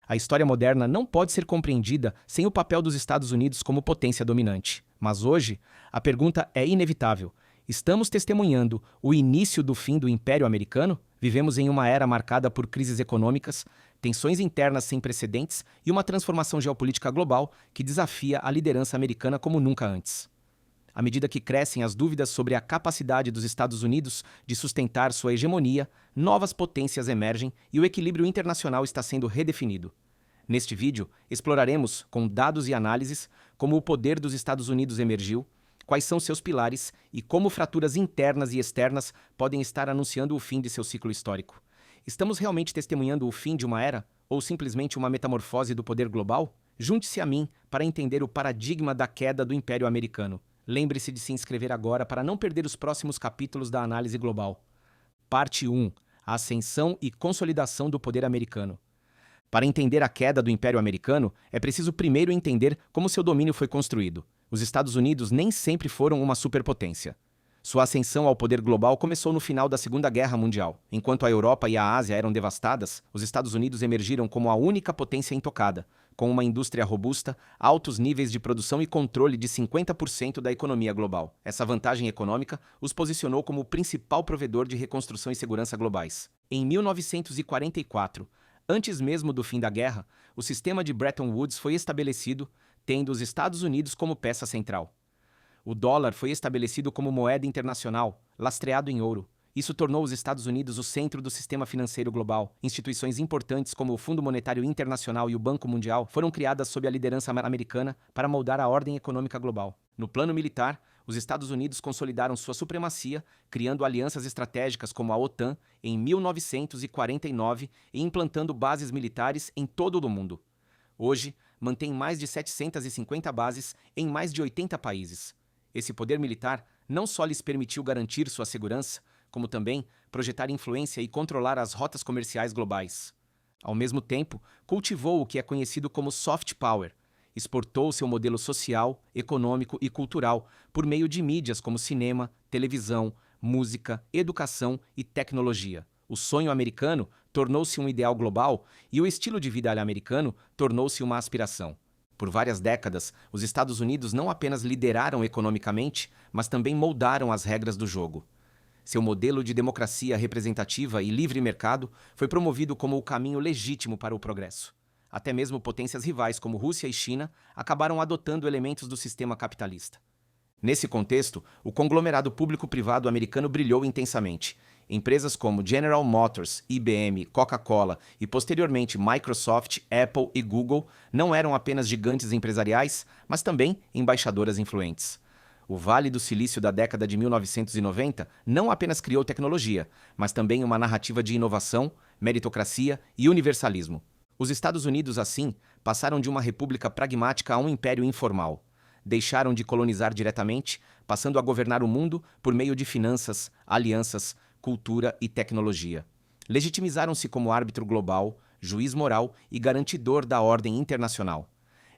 A história moderna não pode ser compreendida sem o papel dos Estados Unidos como potência dominante. Mas hoje, a pergunta é inevitável. Estamos testemunhando o início do fim do Império Americano? Vivemos em uma era marcada por crises econômicas, tensões internas sem precedentes e uma transformação geopolítica global que desafia a liderança americana como nunca antes. À medida que crescem as dúvidas sobre a capacidade dos Estados Unidos de sustentar sua hegemonia, novas potências emergem e o equilíbrio internacional está sendo redefinido. Neste vídeo, exploraremos, com dados e análises, como o poder dos Estados Unidos emergiu, quais são seus pilares e como fraturas internas e externas podem estar anunciando o fim de seu ciclo histórico. Estamos realmente testemunhando o fim de uma era ou simplesmente uma metamorfose do poder global? Junte-se a mim para entender o paradigma da queda do Império Americano. Lembre-se de se inscrever agora para não perder os próximos capítulos da análise global. Parte 1. A ascensão e consolidação do poder americano. Para entender a queda do Império Americano, é preciso primeiro entender como seu domínio foi construído. Os Estados Unidos nem sempre foram uma superpotência. Sua ascensão ao poder global começou no final da Segunda Guerra Mundial. Enquanto a Europa e a Ásia eram devastadas, os Estados Unidos emergiram como a única potência intocada, com uma indústria robusta, altos níveis de produção e controle de 50% da economia global. Essa vantagem econômica os posicionou como o principal provedor de reconstrução e segurança globais. Em 1944, antes mesmo do fim da guerra, o sistema de Bretton Woods foi estabelecido, tendo os Estados Unidos como peça central. O dólar foi estabelecido como moeda internacional, lastreado em ouro. Isso tornou os Estados Unidos o centro do sistema financeiro global. Instituições importantes como o Fundo Monetário Internacional e o Banco Mundial foram criadas sob a liderança americana para moldar a ordem econômica global. No plano militar, os Estados Unidos consolidaram sua supremacia, criando alianças estratégicas como a OTAN em 1949 e implantando bases militares em todo o mundo. Hoje, mantém mais de 750 bases em mais de 80 países. Esse poder militar não só lhes permitiu garantir sua segurança, como também projetar influência e controlar as rotas comerciais globais. Ao mesmo tempo, cultivou o que é conhecido como soft power. Exportou seu modelo social, econômico e cultural por meio de mídias como cinema, televisão, música, educação e tecnologia. O sonho americano tornou-se um ideal global e o estilo de vida americano tornou-se uma aspiração. Por várias décadas, os Estados Unidos não apenas lideraram economicamente, mas também moldaram as regras do jogo. Seu modelo de democracia representativa e livre mercado foi promovido como o caminho legítimo para o progresso. Até mesmo potências rivais como Rússia e China acabaram adotando elementos do sistema capitalista. Nesse contexto, o conglomerado público-privado americano brilhou intensamente. Empresas como General Motors, IBM, Coca-Cola e, posteriormente, Microsoft, Apple e Google não eram apenas gigantes empresariais, mas também embaixadoras influentes. O Vale do Silício da década de 1990 não apenas criou tecnologia, mas também uma narrativa de inovação, meritocracia e universalismo. Os Estados Unidos, assim, passaram de uma república pragmática a um império informal. Deixaram de colonizar diretamente, passando a governar o mundo por meio de finanças, alianças, cultura e tecnologia. Legitimizaram-se como árbitro global, juiz moral e garantidor da ordem internacional.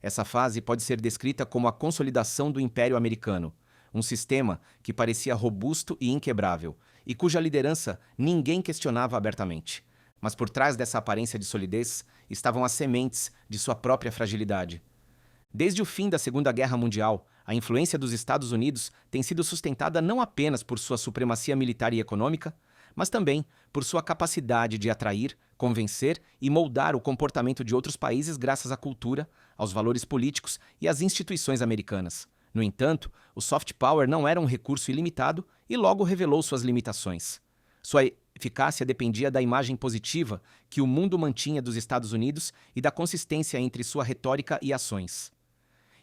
Essa fase pode ser descrita como a consolidação do Império Americano, um sistema que parecia robusto e inquebrável, e cuja liderança ninguém questionava abertamente. Mas por trás dessa aparência de solidez estavam as sementes de sua própria fragilidade. Desde o fim da Segunda Guerra Mundial, a influência dos Estados Unidos tem sido sustentada não apenas por sua supremacia militar e econômica, mas também por sua capacidade de atrair, convencer e moldar o comportamento de outros países graças à cultura, aos valores políticos e às instituições americanas. No entanto, o soft power não era um recurso ilimitado e logo revelou suas limitações. Sua eficácia dependia da imagem positiva que o mundo mantinha dos Estados Unidos e da consistência entre sua retórica e ações.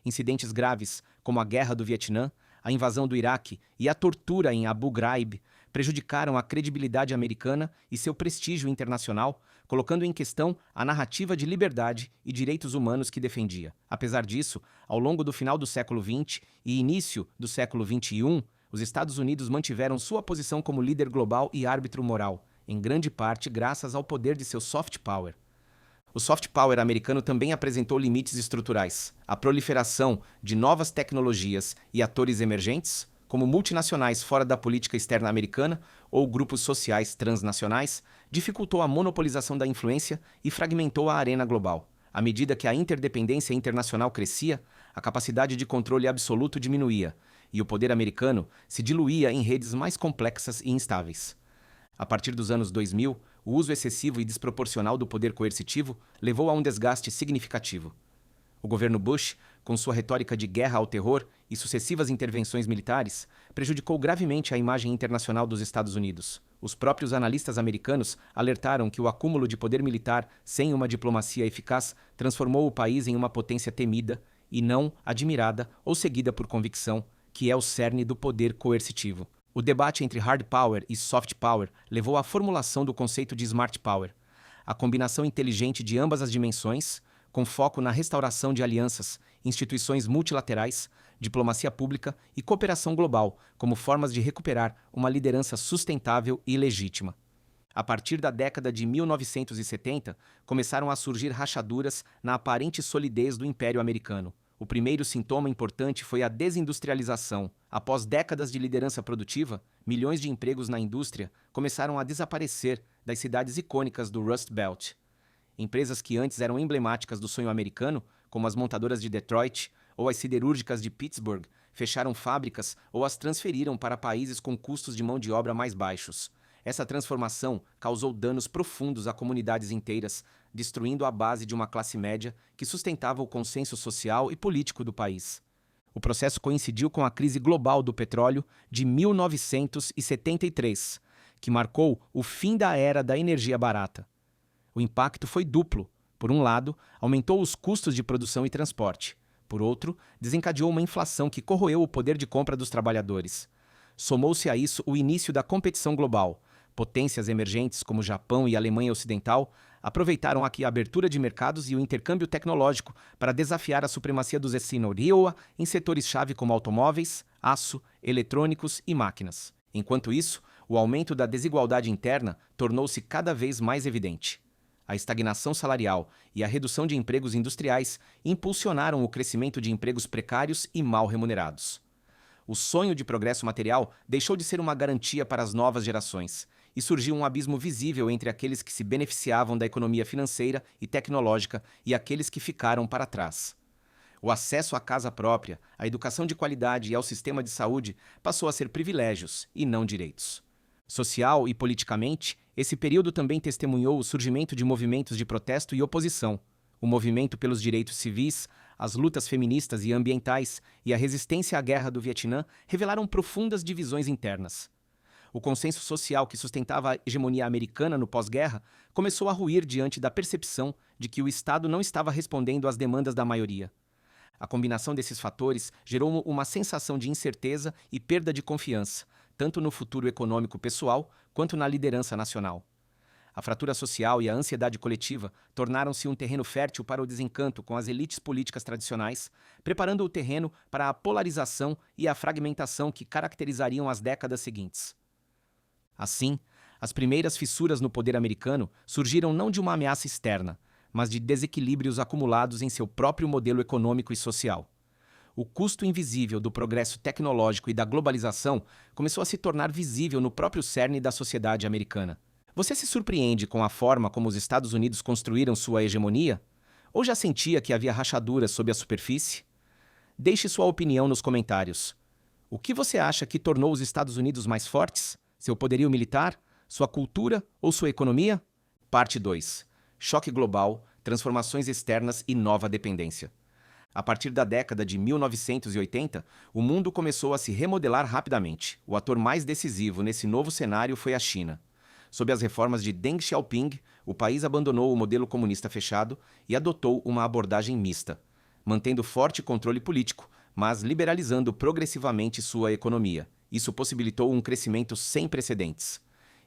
Incidentes graves, como a Guerra do Vietnã, a invasão do Iraque e a tortura em Abu Ghraib, prejudicaram a credibilidade americana e seu prestígio internacional, colocando em questão a narrativa de liberdade e direitos humanos que defendia. Apesar disso, ao longo do final do século XX e início do século XXI, os Estados Unidos mantiveram sua posição como líder global e árbitro moral, em grande parte graças ao poder de seu soft power. O soft power americano também apresentou limites estruturais. A proliferação de novas tecnologias e atores emergentes, como multinacionais fora da política externa americana ou grupos sociais transnacionais, dificultou a monopolização da influência e fragmentou a arena global. À medida que a interdependência internacional crescia, a capacidade de controle absoluto diminuía, e o poder americano se diluía em redes mais complexas e instáveis. A partir dos anos 2000, o uso excessivo e desproporcional do poder coercitivo levou a um desgaste significativo. O governo Bush, com sua retórica de guerra ao terror e sucessivas intervenções militares, prejudicou gravemente a imagem internacional dos Estados Unidos. Os próprios analistas americanos alertaram que o acúmulo de poder militar sem uma diplomacia eficaz transformou o país em uma potência temida e não admirada ou seguida por convicção, que é o cerne do poder coercitivo. O debate entre hard power e soft power levou à formulação do conceito de smart power, a combinação inteligente de ambas as dimensões, com foco na restauração de alianças, instituições multilaterais, diplomacia pública e cooperação global, como formas de recuperar uma liderança sustentável e legítima. A partir da década de 1970, começaram a surgir rachaduras na aparente solidez do Império Americano. O primeiro sintoma importante foi a desindustrialização. Após décadas de liderança produtiva, milhões de empregos na indústria começaram a desaparecer das cidades icônicas do Rust Belt. Empresas que antes eram emblemáticas do sonho americano, como as montadoras de Detroit ou as siderúrgicas de Pittsburgh, fecharam fábricas ou as transferiram para países com custos de mão de obra mais baixos. Essa transformação causou danos profundos a comunidades inteiras, destruindo a base de uma classe média que sustentava o consenso social e político do país. O processo coincidiu com a crise global do petróleo de 1973, que marcou o fim da era da energia barata. O impacto foi duplo. Por um lado, aumentou os custos de produção e transporte. Por outro, desencadeou uma inflação que corroeu o poder de compra dos trabalhadores. Somou-se a isso o início da competição global. Potências emergentes como Japão e Alemanha Ocidental aproveitaram aqui a abertura de mercados e o intercâmbio tecnológico para desafiar a supremacia dos senhorios em setores-chave como automóveis, aço, eletrônicos e máquinas. Enquanto isso, o aumento da desigualdade interna tornou-se cada vez mais evidente. A estagnação salarial e a redução de empregos industriais impulsionaram o crescimento de empregos precários e mal remunerados. O sonho de progresso material deixou de ser uma garantia para as novas gerações, e surgiu um abismo visível entre aqueles que se beneficiavam da economia financeira e tecnológica e aqueles que ficaram para trás. O acesso à casa própria, à educação de qualidade e ao sistema de saúde passou a ser privilégios e não direitos. Social e politicamente, esse período também testemunhou o surgimento de movimentos de protesto e oposição. O movimento pelos direitos civis, as lutas feministas e ambientais e a resistência à guerra do Vietnã revelaram profundas divisões internas. O consenso social que sustentava a hegemonia americana no pós-guerra começou a ruir diante da percepção de que o Estado não estava respondendo às demandas da maioria. A combinação desses fatores gerou uma sensação de incerteza e perda de confiança, tanto no futuro econômico pessoal quanto na liderança nacional. A fratura social e a ansiedade coletiva tornaram-se um terreno fértil para o desencanto com as elites políticas tradicionais, preparando o terreno para a polarização e a fragmentação que caracterizariam as décadas seguintes. Assim, as primeiras fissuras no poder americano surgiram não de uma ameaça externa, mas de desequilíbrios acumulados em seu próprio modelo econômico e social. O custo invisível do progresso tecnológico e da globalização começou a se tornar visível no próprio cerne da sociedade americana. Você se surpreende com a forma como os Estados Unidos construíram sua hegemonia? Ou já sentia que havia rachaduras sob a superfície? Deixe sua opinião nos comentários. O que você acha que tornou os Estados Unidos mais fortes? Seu poderio militar? Sua cultura ou sua economia? Parte 2. Choque global, transformações externas e nova dependência. A partir da década de 1980, o mundo começou a se remodelar rapidamente. O ator mais decisivo nesse novo cenário foi a China. Sob as reformas de Deng Xiaoping, o país abandonou o modelo comunista fechado e adotou uma abordagem mista, mantendo forte controle político, mas liberalizando progressivamente sua economia. Isso possibilitou um crescimento sem precedentes.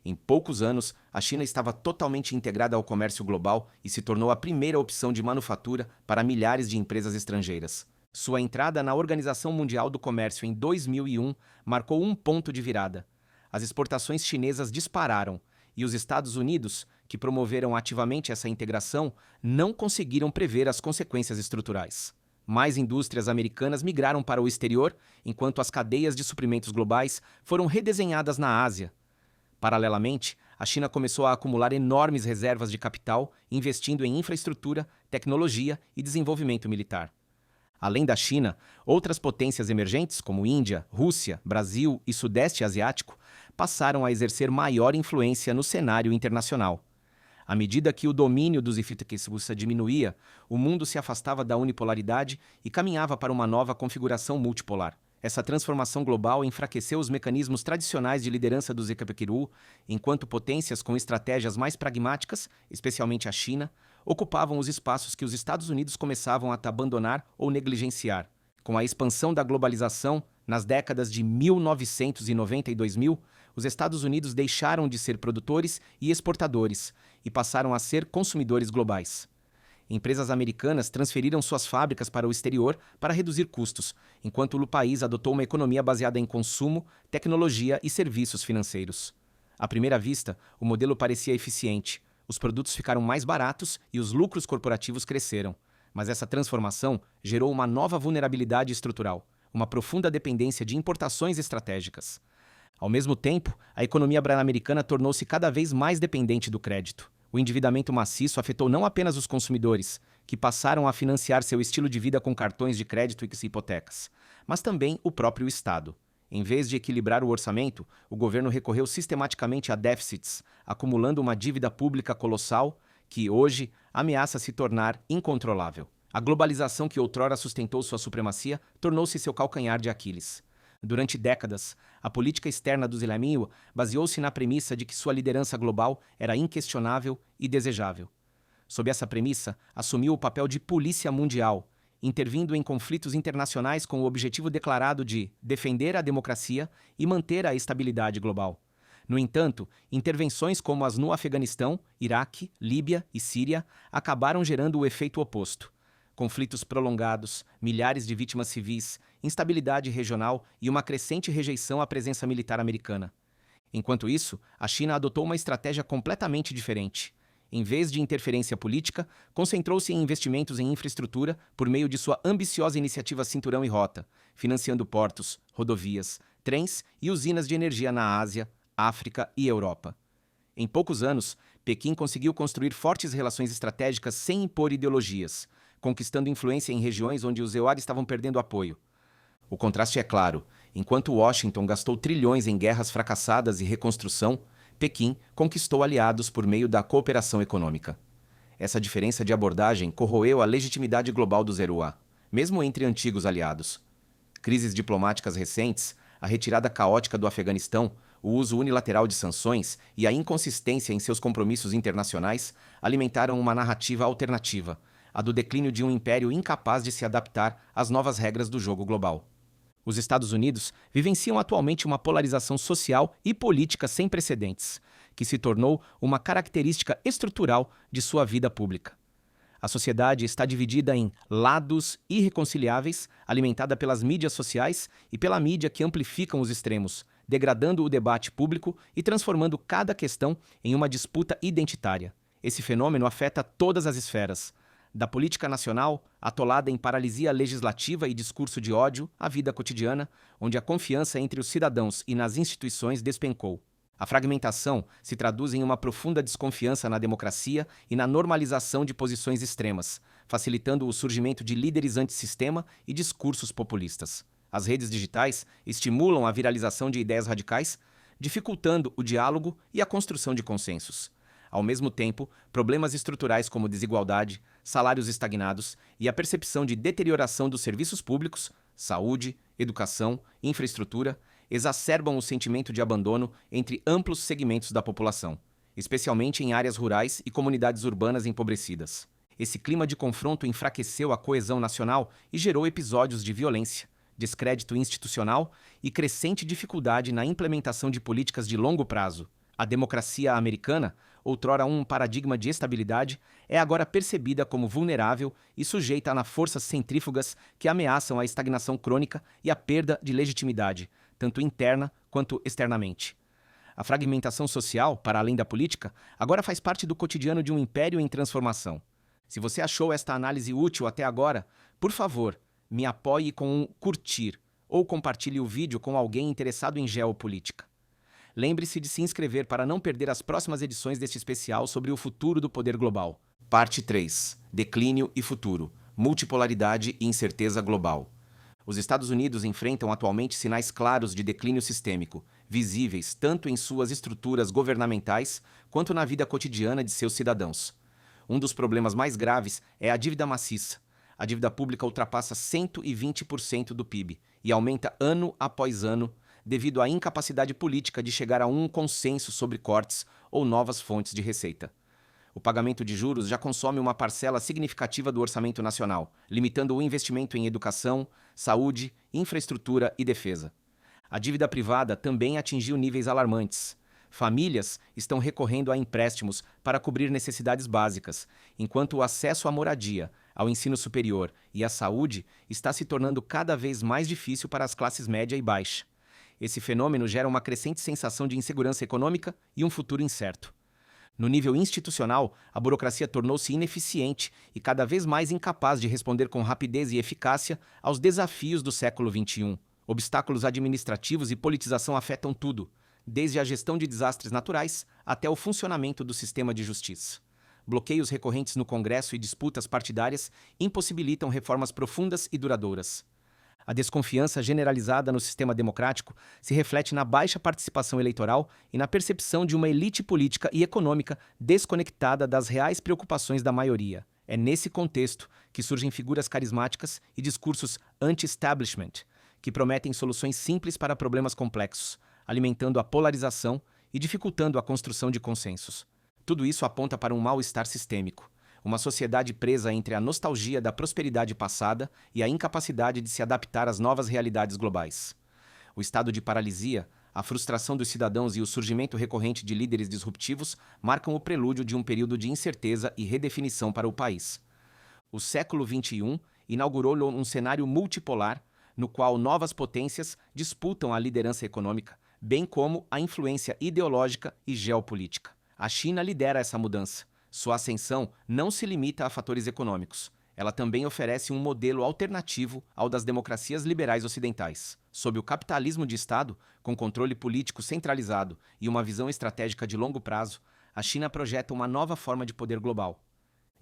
Em poucos anos, a China estava totalmente integrada ao comércio global e se tornou a primeira opção de manufatura para milhares de empresas estrangeiras. Sua entrada na Organização Mundial do Comércio em 2001 marcou um ponto de virada. As exportações chinesas dispararam e os Estados Unidos, que promoveram ativamente essa integração, não conseguiram prever as consequências estruturais. Mais indústrias americanas migraram para o exterior, enquanto as cadeias de suprimentos globais foram redesenhadas na Ásia. Paralelamente, a China começou a acumular enormes reservas de capital, investindo em infraestrutura, tecnologia e desenvolvimento militar. Além da China, outras potências emergentes, como Índia, Rússia, Brasil e Sudeste Asiático, passaram a exercer maior influência no cenário internacional. À medida que o domínio dos efeitos russa diminuía, o mundo se afastava da unipolaridade e caminhava para uma nova configuração multipolar. Essa transformação global enfraqueceu os mecanismos tradicionais de liderança dos EKPQRU, enquanto potências com estratégias mais pragmáticas, especialmente a China, ocupavam os espaços que os Estados Unidos começavam a abandonar ou negligenciar. Com a expansão da globalização, nas décadas de 1990 e 2000, os Estados Unidos deixaram de ser produtores e exportadores e passaram a ser consumidores globais. Empresas americanas transferiram suas fábricas para o exterior para reduzir custos, enquanto o país adotou uma economia baseada em consumo, tecnologia e serviços financeiros. À primeira vista, o modelo parecia eficiente. Os produtos ficaram mais baratos e os lucros corporativos cresceram. Mas essa transformação gerou uma nova vulnerabilidade estrutural, uma profunda dependência de importações estratégicas. Ao mesmo tempo, a economia americana tornou-se cada vez mais dependente do crédito. O endividamento maciço afetou não apenas os consumidores, que passaram a financiar seu estilo de vida com cartões de crédito e hipotecas, mas também o próprio Estado. Em vez de equilibrar o orçamento, o governo recorreu sistematicamente a déficits, acumulando uma dívida pública colossal que, hoje, ameaça se tornar incontrolável. A globalização que outrora sustentou sua supremacia tornou-se seu calcanhar de Aquiles. Durante décadas, a política externa do Islamismo baseou-se na premissa de que sua liderança global era inquestionável e desejável. Sob essa premissa, assumiu o papel de polícia mundial, intervindo em conflitos internacionais com o objetivo declarado de defender a democracia e manter a estabilidade global. No entanto, intervenções como as no Afeganistão, Iraque, Líbia e Síria acabaram gerando o efeito oposto. Conflitos prolongados, milhares de vítimas civis, instabilidade regional e uma crescente rejeição à presença militar americana. Enquanto isso, a China adotou uma estratégia completamente diferente. Em vez de interferência política, concentrou-se em investimentos em infraestrutura por meio de sua ambiciosa iniciativa Cinturão e Rota, financiando portos, rodovias, trens e usinas de energia na Ásia, África e Europa. Em poucos anos, Pequim conseguiu construir fortes relações estratégicas sem impor ideologias, conquistando influência em regiões onde os EUAR estavam perdendo apoio. O contraste é claro. Enquanto Washington gastou trilhões em guerras fracassadas e reconstrução, Pequim conquistou aliados por meio da cooperação econômica. Essa diferença de abordagem corroeu a legitimidade global dos EUAR, mesmo entre antigos aliados. Crises diplomáticas recentes, a retirada caótica do Afeganistão, o uso unilateral de sanções e a inconsistência em seus compromissos internacionais alimentaram uma narrativa alternativa, a do declínio de um império incapaz de se adaptar às novas regras do jogo global. Os Estados Unidos vivenciam atualmente uma polarização social e política sem precedentes, que se tornou uma característica estrutural de sua vida pública. A sociedade está dividida em lados irreconciliáveis, alimentada pelas mídias sociais e pela mídia que amplificam os extremos, degradando o debate público e transformando cada questão em uma disputa identitária. Esse fenômeno afeta todas as esferas, da política nacional, atolada em paralisia legislativa e discurso de ódio, à vida cotidiana, onde a confiança entre os cidadãos e nas instituições despencou. A fragmentação se traduz em uma profunda desconfiança na democracia e na normalização de posições extremas, facilitando o surgimento de líderes antissistema e discursos populistas. As redes digitais estimulam a viralização de ideias radicais, dificultando o diálogo e a construção de consensos. Ao mesmo tempo, problemas estruturais como desigualdade, salários estagnados e a percepção de deterioração dos serviços públicos, saúde, educação, infraestrutura, exacerbam o sentimento de abandono entre amplos segmentos da população, especialmente em áreas rurais e comunidades urbanas empobrecidas. Esse clima de confronto enfraqueceu a coesão nacional e gerou episódios de violência, descrédito institucional e crescente dificuldade na implementação de políticas de longo prazo. A democracia americana, outrora um paradigma de estabilidade, é agora percebida como vulnerável e sujeita a forças centrífugas que ameaçam a estagnação crônica e a perda de legitimidade, tanto interna quanto externamente. A fragmentação social, para além da política, agora faz parte do cotidiano de um império em transformação. Se você achou esta análise útil até agora, por favor, me apoie com um curtir ou compartilhe o vídeo com alguém interessado em geopolítica. Lembre-se de se inscrever para não perder as próximas edições deste especial sobre o futuro do poder global. Parte 3. Declínio e futuro. Multipolaridade e incerteza global. Os Estados Unidos enfrentam atualmente sinais claros de declínio sistêmico, visíveis tanto em suas estruturas governamentais quanto na vida cotidiana de seus cidadãos. Um dos problemas mais graves é a dívida maciça. A dívida pública ultrapassa 120% do PIB e aumenta ano após ano devido à incapacidade política de chegar a um consenso sobre cortes ou novas fontes de receita. O pagamento de juros já consome uma parcela significativa do orçamento nacional, limitando o investimento em educação, saúde, infraestrutura e defesa. A dívida privada também atingiu níveis alarmantes. Famílias estão recorrendo a empréstimos para cobrir necessidades básicas, enquanto o acesso à moradia, ao ensino superior e à saúde está se tornando cada vez mais difícil para as classes média e baixa. Esse fenômeno gera uma crescente sensação de insegurança econômica e um futuro incerto. No nível institucional, a burocracia tornou-se ineficiente e cada vez mais incapaz de responder com rapidez e eficácia aos desafios do século XXI. Obstáculos administrativos e politização afetam tudo, desde a gestão de desastres naturais até o funcionamento do sistema de justiça. Bloqueios recorrentes no Congresso e disputas partidárias impossibilitam reformas profundas e duradouras. A desconfiança generalizada no sistema democrático se reflete na baixa participação eleitoral e na percepção de uma elite política e econômica desconectada das reais preocupações da maioria. É nesse contexto que surgem figuras carismáticas e discursos anti-establishment, que prometem soluções simples para problemas complexos, alimentando a polarização e dificultando a construção de consensos. Tudo isso aponta para um mal-estar sistêmico. Uma sociedade presa entre a nostalgia da prosperidade passada e a incapacidade de se adaptar às novas realidades globais. O estado de paralisia, a frustração dos cidadãos e o surgimento recorrente de líderes disruptivos marcam o prelúdio de um período de incerteza e redefinição para o país. O século XXI inaugurou um cenário multipolar, no qual novas potências disputam a liderança econômica, bem como a influência ideológica e geopolítica. A China lidera essa mudança. Sua ascensão não se limita a fatores econômicos. Ela também oferece um modelo alternativo ao das democracias liberais ocidentais. Sob o capitalismo de Estado, com controle político centralizado e uma visão estratégica de longo prazo, a China projeta uma nova forma de poder global.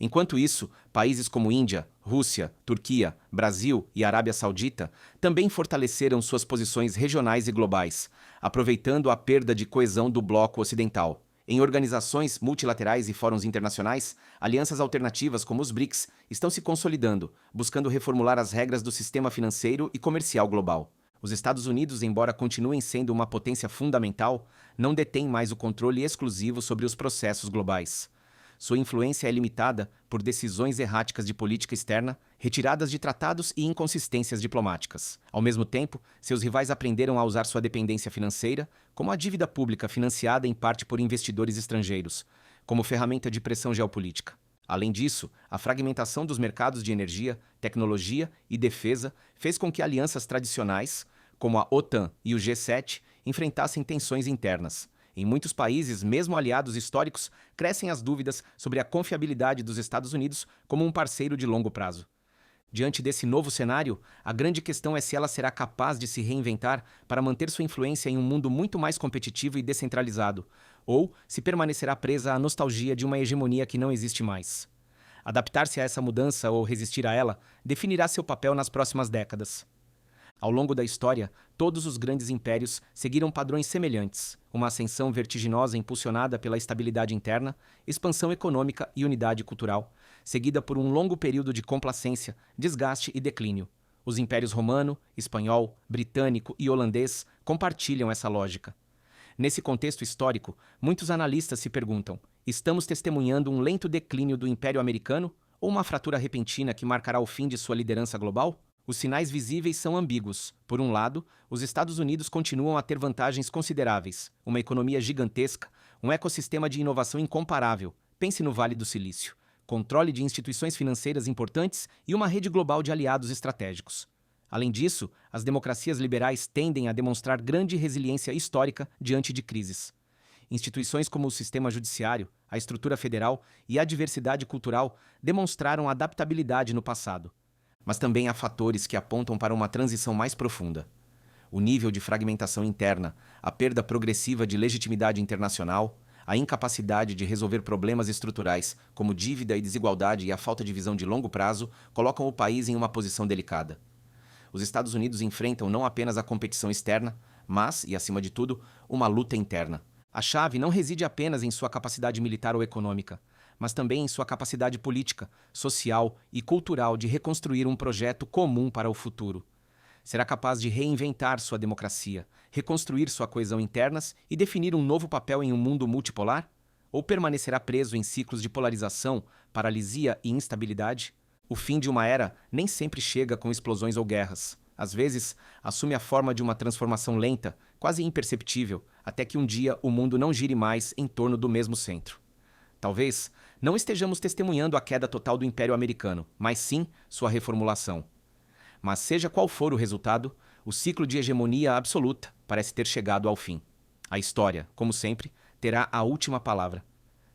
Enquanto isso, países como Índia, Rússia, Turquia, Brasil e Arábia Saudita também fortaleceram suas posições regionais e globais, aproveitando a perda de coesão do bloco ocidental. Em organizações multilaterais e fóruns internacionais, alianças alternativas como os BRICS estão se consolidando, buscando reformular as regras do sistema financeiro e comercial global. Os Estados Unidos, embora continuem sendo uma potência fundamental, não detêm mais o controle exclusivo sobre os processos globais. Sua influência é limitada por decisões erráticas de política externa, retiradas de tratados e inconsistências diplomáticas. Ao mesmo tempo, seus rivais aprenderam a usar sua dependência financeira, como a dívida pública financiada em parte por investidores estrangeiros, como ferramenta de pressão geopolítica. Além disso, a fragmentação dos mercados de energia, tecnologia e defesa fez com que alianças tradicionais, como a OTAN e o G7, enfrentassem tensões internas. Em muitos países, mesmo aliados históricos, crescem as dúvidas sobre a confiabilidade dos Estados Unidos como um parceiro de longo prazo. Diante desse novo cenário, a grande questão é se ela será capaz de se reinventar para manter sua influência em um mundo muito mais competitivo e descentralizado, ou se permanecerá presa à nostalgia de uma hegemonia que não existe mais. Adaptar-se a essa mudança ou resistir a ela definirá seu papel nas próximas décadas. Ao longo da história, todos os grandes impérios seguiram padrões semelhantes, uma ascensão vertiginosa impulsionada pela estabilidade interna, expansão econômica e unidade cultural, seguida por um longo período de complacência, desgaste e declínio. Os impérios romano, espanhol, britânico e holandês compartilham essa lógica. Nesse contexto histórico, muitos analistas se perguntam: estamos testemunhando um lento declínio do Império Americano ou uma fratura repentina que marcará o fim de sua liderança global? Os sinais visíveis são ambíguos. Por um lado, os Estados Unidos continuam a ter vantagens consideráveis, uma economia gigantesca, um ecossistema de inovação incomparável, pense no Vale do Silício, controle de instituições financeiras importantes e uma rede global de aliados estratégicos. Além disso, as democracias liberais tendem a demonstrar grande resiliência histórica diante de crises. Instituições como o sistema judiciário, a estrutura federal e a diversidade cultural demonstraram adaptabilidade no passado. Mas também há fatores que apontam para uma transição mais profunda. O nível de fragmentação interna, a perda progressiva de legitimidade internacional, a incapacidade de resolver problemas estruturais, como dívida e desigualdade e a falta de visão de longo prazo, colocam o país em uma posição delicada. Os Estados Unidos enfrentam não apenas a competição externa, mas, e acima de tudo, uma luta interna. A chave não reside apenas em sua capacidade militar ou econômica, mas também em sua capacidade política, social e cultural de reconstruir um projeto comum para o futuro. Será capaz de reinventar sua democracia, reconstruir sua coesão internas e definir um novo papel em um mundo multipolar? Ou permanecerá preso em ciclos de polarização, paralisia e instabilidade? O fim de uma era nem sempre chega com explosões ou guerras. Às vezes, assume a forma de uma transformação lenta, quase imperceptível, até que um dia o mundo não gire mais em torno do mesmo centro. Talvez não estejamos testemunhando a queda total do Império Americano, mas sim sua reformulação. Mas seja qual for o resultado, o ciclo de hegemonia absoluta parece ter chegado ao fim. A história, como sempre, terá a última palavra.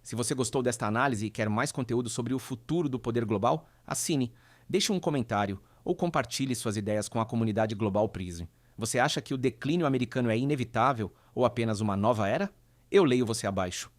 Se você gostou desta análise e quer mais conteúdo sobre o futuro do poder global, assine, deixe um comentário ou compartilhe suas ideias com a comunidade Global Prism. Você acha que o declínio americano é inevitável ou apenas uma nova era? Eu leio você abaixo.